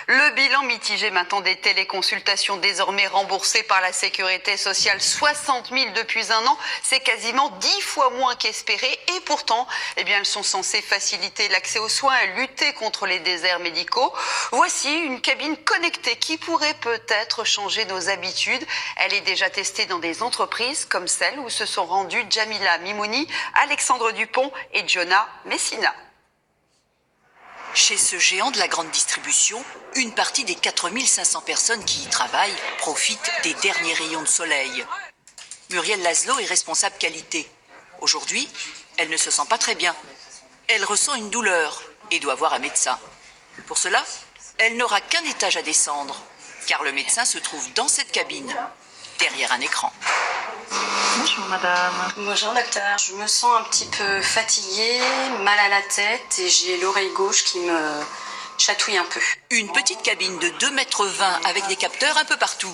Le bilan mitigé maintenant des téléconsultations désormais remboursées par la sécurité sociale, 60 000 depuis un an, c'est quasiment 10 fois moins qu'espéré et pourtant, elles sont censées faciliter l'accès aux soins et lutter contre les déserts médicaux. Voici une cabine connectée qui pourrait peut-être changer nos habitudes. Elle est déjà testée dans des entreprises comme celle où se sont rendus Jamila Mimouni, Alexandre Dupont et Jonah Messina. Chez ce géant de la grande distribution, une partie des 4500 personnes qui y travaillent profitent des derniers rayons de soleil. Muriel Laszlo est responsable qualité. Aujourd'hui, elle ne se sent pas très bien. Elle ressent une douleur et doit voir un médecin. Pour cela, elle n'aura qu'un étage à descendre, car le médecin se trouve dans cette cabine, derrière un écran. Bonjour madame. Bonjour docteur. Je me sens un petit peu fatiguée, mal à la tête et j'ai l'oreille gauche qui me chatouille un peu. Une petite cabine de 2,20 mètres avec des capteurs un peu partout.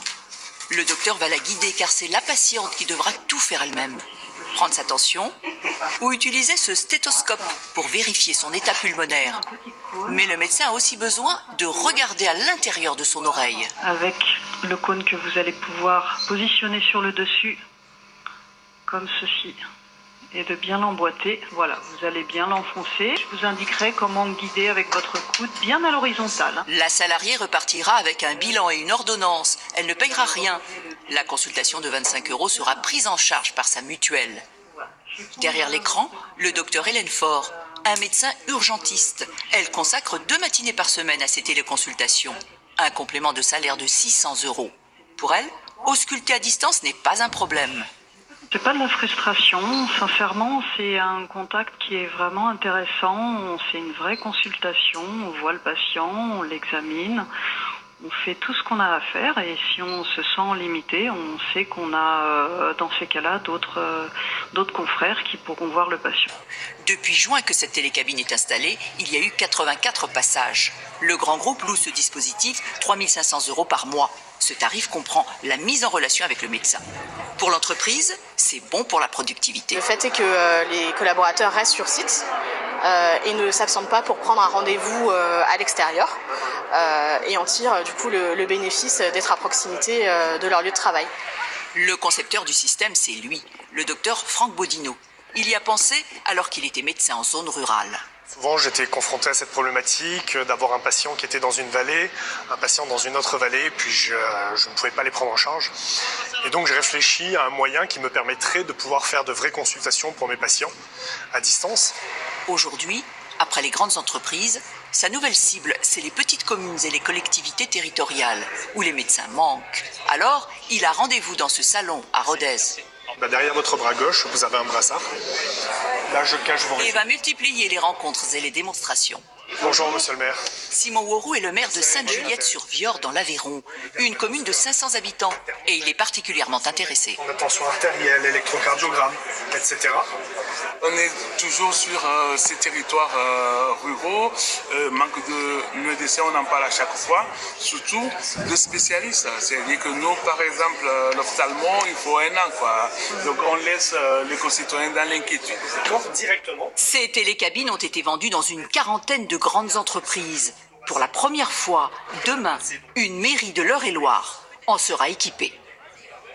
Le docteur va la guider car c'est la patiente qui devra tout faire elle-même. Prendre sa tension ou utiliser ce stéthoscope pour vérifier son état pulmonaire. Mais le médecin a aussi besoin de regarder à l'intérieur de son oreille. Avec le cône que vous allez pouvoir positionner sur le dessus, comme ceci, et de bien l'emboîter. Voilà, vous allez bien l'enfoncer. Je vous indiquerai comment guider avec votre coude bien à l'horizontale. La salariée repartira avec un bilan et une ordonnance. Elle ne payera rien. La consultation de 25 € sera prise en charge par sa mutuelle. Derrière l'écran, le docteur Hélène Faure, un médecin urgentiste. Elle consacre 2 matinées par semaine à ces téléconsultations. Un complément de salaire de 600 €. Pour elle, ausculter à distance n'est pas un problème. C'est pas de la frustration, sincèrement, c'est un contact qui est vraiment intéressant. C'est une vraie consultation, on voit le patient, on l'examine, on fait tout ce qu'on a à faire et si on se sent limité, on sait qu'on a dans ces cas-là d'autres confrères qui pourront voir le patient. Depuis juin que cette télécabine est installée, il y a eu 84 passages. Le grand groupe loue ce dispositif 3 500 € par mois. Ce tarif comprend la mise en relation avec le médecin. Pour l'entreprise, c'est bon pour la productivité. Le fait est que les collaborateurs restent sur site et ne s'absentent pas pour prendre un rendez-vous à l'extérieur et en tirent du coup le bénéfice d'être à proximité de leur lieu de travail. Le concepteur du système, c'est lui, le docteur Franck Bodino. Il y a pensé alors qu'il était médecin en zone rurale. Souvent, j'étais confronté à cette problématique d'avoir un patient qui était dans une vallée, un patient dans une autre vallée, puis je ne pouvais pas les prendre en charge. Et donc, j'ai réfléchi à un moyen qui me permettrait de pouvoir faire de vraies consultations pour mes patients à distance. Aujourd'hui, après les grandes entreprises, sa nouvelle cible, c'est les petites communes et les collectivités territoriales, où les médecins manquent. Alors, il a rendez-vous dans ce salon à Rodez. Derrière votre bras gauche, vous avez un brassard. Là, je cache vos... Et va multiplier les rencontres et les démonstrations. Bonjour, monsieur le maire. Simon Worou est le maire de Sainte-Juliette-sur-Viorre dans l'Aveyron, une commune de 500 habitants, et il est particulièrement intéressé. On a tension artérielle, électrocardiogramme, etc. On est toujours sur ces territoires ruraux, manque de médecins, on en parle à chaque fois, surtout de spécialistes. C'est-à-dire que nous, par exemple, l'ophtalmo, il faut 1 an, quoi. Donc on laisse les concitoyens dans l'inquiétude. Directement. Ces télécabines ont été vendues dans une quarantaine de grandes entreprises. Pour la première fois, demain, une mairie de l'Eure-et-Loire en sera équipée.